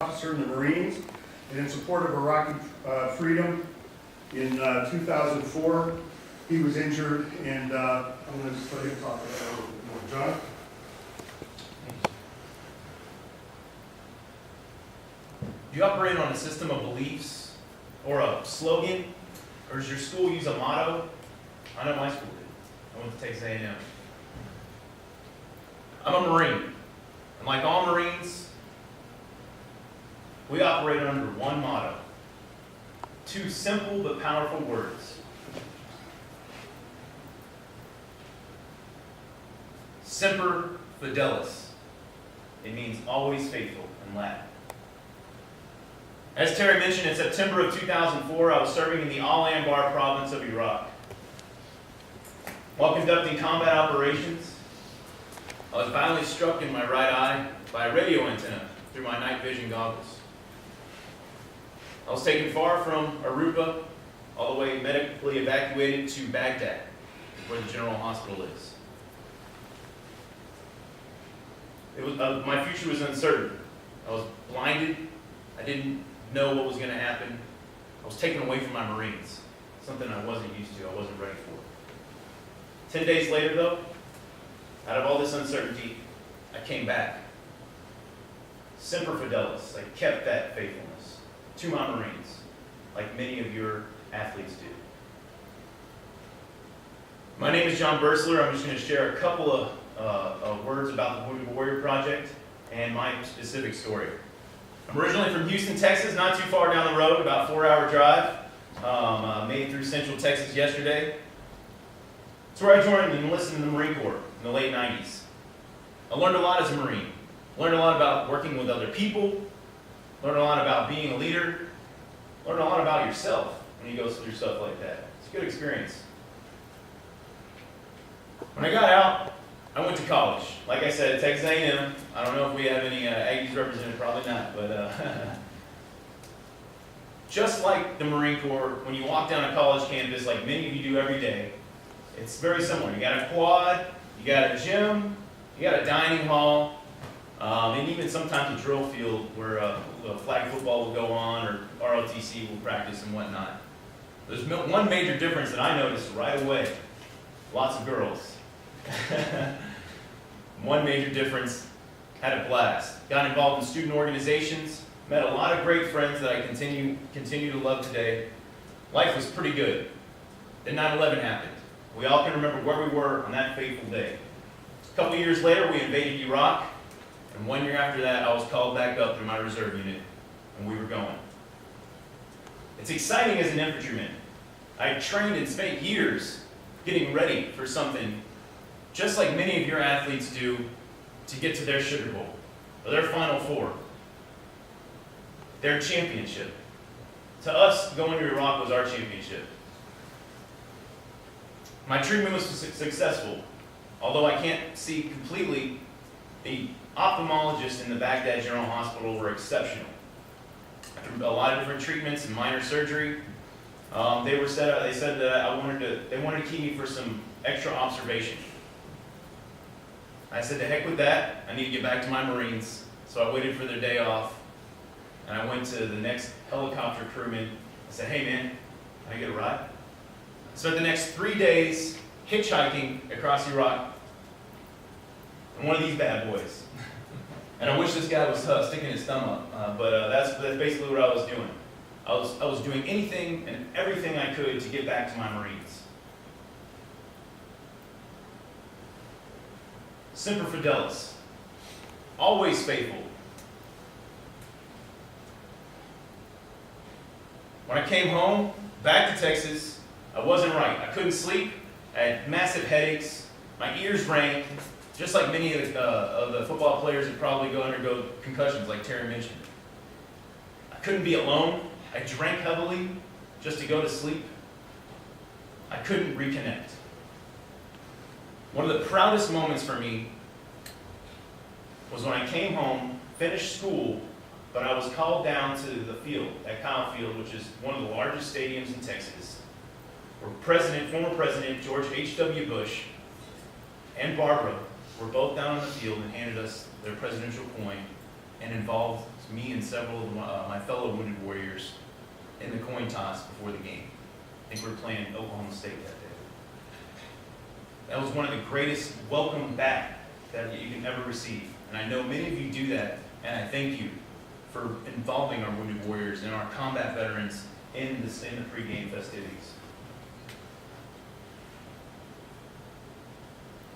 officer in the Marines, and in support of Iraqi freedom. In 2004, he was injured, and I'm going to just let him talk about that a little bit more. John? Do you operate on a system of beliefs or a slogan, or does your school use a motto? I know my school did. I went to Texas A&M. I'm a Marine, and like all Marines, we operate under one motto. Two simple but powerful words. Semper Fidelis. It means always faithful in Latin. As Terry mentioned, in September of 2004, I was serving in the Al-Anbar province of Iraq. While conducting combat operations, I was violently struck in my right eye by a radio antenna through my night vision goggles. I was taken far from Aruba, all the way medically evacuated to Baghdad, where the general hospital is. My future was uncertain. I was blinded. I didn't know what was going to happen. I was taken away from my Marines, something I wasn't used to, I wasn't ready for. 10 days later, though, out of all this uncertainty, I came back. Semper Fidelis, I kept that faithfulness to my Marines, like many of your athletes do. My name is John Bursler. I'm just going to share a couple of words about the Wounded Warrior Project and my specific story. I'm originally from Houston, Texas, not too far down the road, about a 4-hour drive. Made it through Central Texas yesterday. It's where I joined and enlisted in the Marine Corps in the late 90s. I learned a lot as a Marine. Learned a lot about working with other people. Learned a lot about being a leader. Learned a lot about yourself when you go through stuff like that. It's a good experience. When I got out, I went to college. Like I said, Texas A&M. I don't know if we have any Aggies represented, probably not, but just like the Marine Corps, when you walk down a college campus, like many of you do every day, it's very similar. You got a quad, you got a gym, you got a dining hall, and even sometimes a drill field where flag football will go on or ROTC will practice and whatnot. There's one major difference that I noticed right away. Lots of girls. One major difference, had a blast. Got involved in student organizations, met a lot of great friends that I continue to love today. Life was pretty good. Then 9/11 happened. We all can remember where we were on that fateful day. A couple years later, we invaded Iraq, and 1 year after that, I was called back up through my reserve unit, and we were going. It's exciting as an infantryman. I trained and spent years getting ready for something just like many of your athletes do to get to their Sugar Bowl, or their Final Four, their championship. To us, going to Iraq was our championship. My treatment was successful, although I can't see completely. The ophthalmologists in the Baghdad General Hospital were exceptional. After a lot of different treatments and minor surgery, they said that they wanted to keep me for some extra observation. I said, to heck with that, I need to get back to my Marines. So I waited for their day off, and I went to the next helicopter crewman. I said, hey man, can I get a ride? I spent the next 3 days hitchhiking across Iraq in one of these bad boys. And I wish this guy was sticking his thumb up, but that's basically what I was doing. I was doing anything and everything I could to get back to my Marines. Semper Fidelis, always faithful. When I came home, back to Texas, I wasn't right. I couldn't sleep. I had massive headaches. My ears rang, just like many of the football players that probably undergo concussions, like Terry mentioned. I couldn't be alone. I drank heavily just to go to sleep. I couldn't reconnect. One of the proudest moments for me was when I came home, finished school, but I was called down to the field, at Kyle Field, which is one of the largest stadiums in Texas, where former President George H.W. Bush and Barbara were both down on the field and handed us their presidential coin and involved me and several of my fellow Wounded Warriors in the coin toss before the game. I think we were playing Oklahoma State that day. That was one of the greatest welcome back that you can ever receive. And I know many of you do that, and I thank you for involving our Wounded Warriors and our combat veterans in the pregame festivities.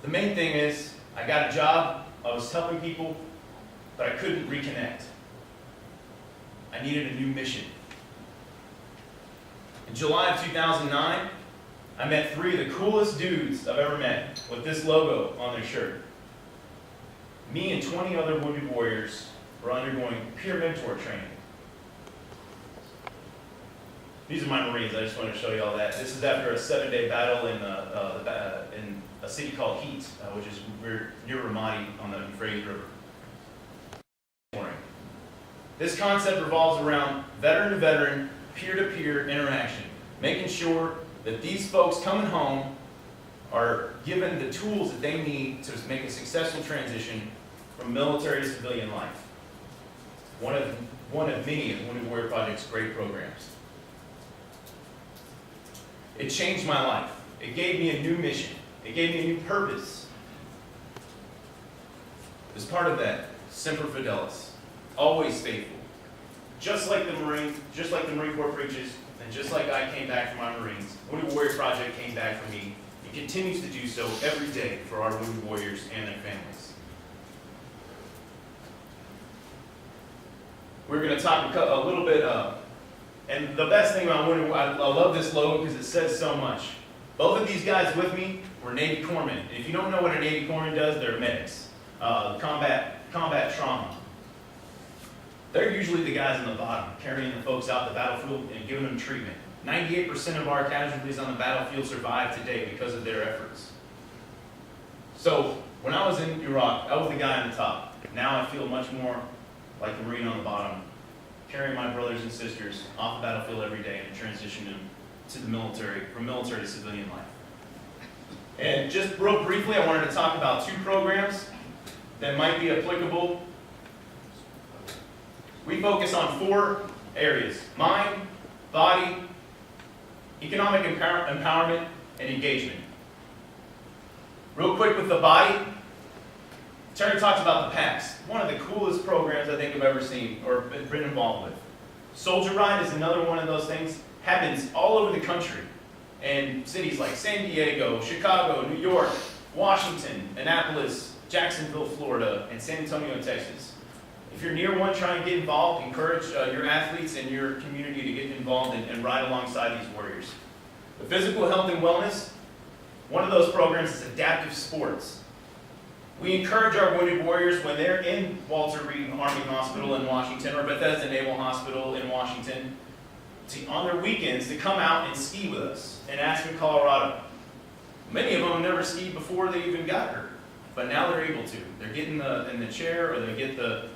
The main thing is, I got a job, I was helping people, but I couldn't reconnect. I needed a new mission. In July of 2009, I met 3 of the coolest dudes I've ever met with this logo on their shirt. Me and 20 other Wounded Warriors were undergoing peer mentor training. These are my Marines. I just wanted to show you all that. This is after a 7-day battle in a city called Heat, which is near Ramadi on the Euphrates River. This concept revolves around veteran-to-veteran, peer-to-peer interaction, making sure that these folks coming home are given the tools that they need to make a successful transition from military to civilian life. One of many of Wounded Warrior Project's great programs. It changed my life. It gave me a new mission. It gave me a new purpose. As part of that, Semper Fidelis, always faithful. Just like the Marine Corps preaches, and just like I came back from my Marines, Wounded Warrior Project came back for me. It continues to do so every day for our Wounded Warriors and their families. We're going to talk a little bit, and the best thing about Wounded Warrior, I love this logo because it says so much. Both of these guys with me were Navy corpsmen. And if you don't know what a Navy corpsman does, they're medics. Combat trauma. They're usually the guys on the bottom, carrying the folks out the battlefield and giving them treatment. 98% of our casualties on the battlefield survive today because of their efforts. So, when I was in Iraq, I was the guy on the top. Now I feel much more like the Marine on the bottom, carrying my brothers and sisters off the battlefield every day and transitioning them to the military, from military to civilian life. And just real briefly, I wanted to talk about 2 programs that might be applicable. We focus on 4 areas: mind, body, economic empowerment, and engagement. Real quick with the body, Terry talks about the past. One of the coolest programs I think I've ever seen or been involved with. Soldier Ride is another one of those things. Happens all over the country. In cities like San Diego, Chicago, New York, Washington, Annapolis, Jacksonville, Florida, and San Antonio, Texas. If you're near one, try and get involved. Encourage your athletes and your community to get involved and ride alongside these warriors. The physical health and wellness, one of those programs is adaptive sports. We encourage our Wounded Warriors when they're in Walter Reed Army Hospital in Washington or Bethesda Naval Hospital in Washington, on their weekends to come out and ski with us in Aspen, Colorado. Many of them have never skied before they even got hurt, but now they're able to. They're getting in the chair, or they get the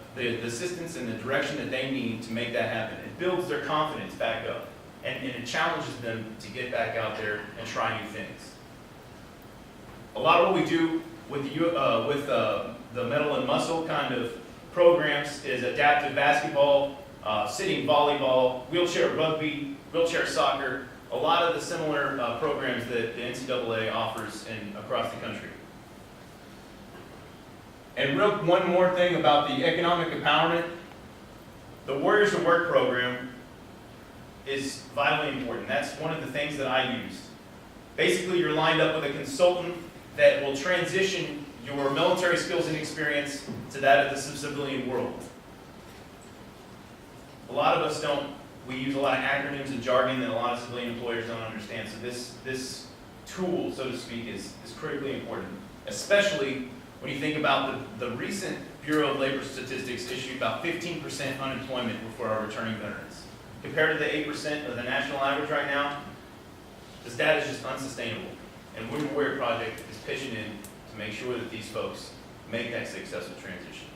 assistance and the direction that they need to make that happen. It builds their confidence back up, and it challenges them to get back out there and try new things. A lot of what we do with the mental and muscle kind of programs is adaptive basketball, sitting volleyball, wheelchair rugby, wheelchair soccer, a lot of the similar programs that the NCAA offers across the country. And one more thing about the economic empowerment. The Warriors to Work program is vitally important. That's one of the things that I used. Basically, you're lined up with a consultant that will transition your military skills and experience to that of the civilian world. A lot of us we use a lot of acronyms and jargon that a lot of civilian employers don't understand. So this tool, so to speak, is critically important, especially when you think about the recent Bureau of Labor Statistics issued about 15% unemployment for our returning veterans. Compared to the 8% of the national average right now, this data is just unsustainable. And Wounded Warrior Project is pitching in to make sure that these folks make that successful transition.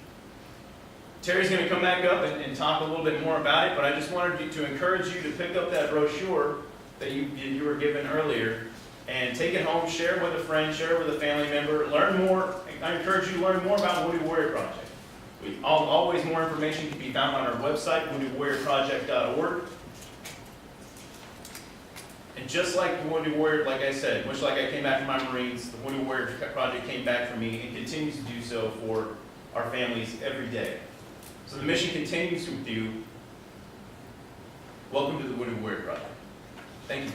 Terry's going to come back up and talk a little bit more about it, but I just wanted to encourage you to pick up that brochure that you were given earlier and take it home, share it with a friend, share it with a family member, learn more. I encourage you to learn more about Wounded Warrior Project. Always more information can be found on our website, woundedwarriorproject.org. And just like the Wounded Warrior, like I said, much like I came back from my Marines, the Wounded Warrior Project came back for me and continues to do so for our families every day. So the mission continues with you. Welcome to the Wounded Warrior Project. Thank you.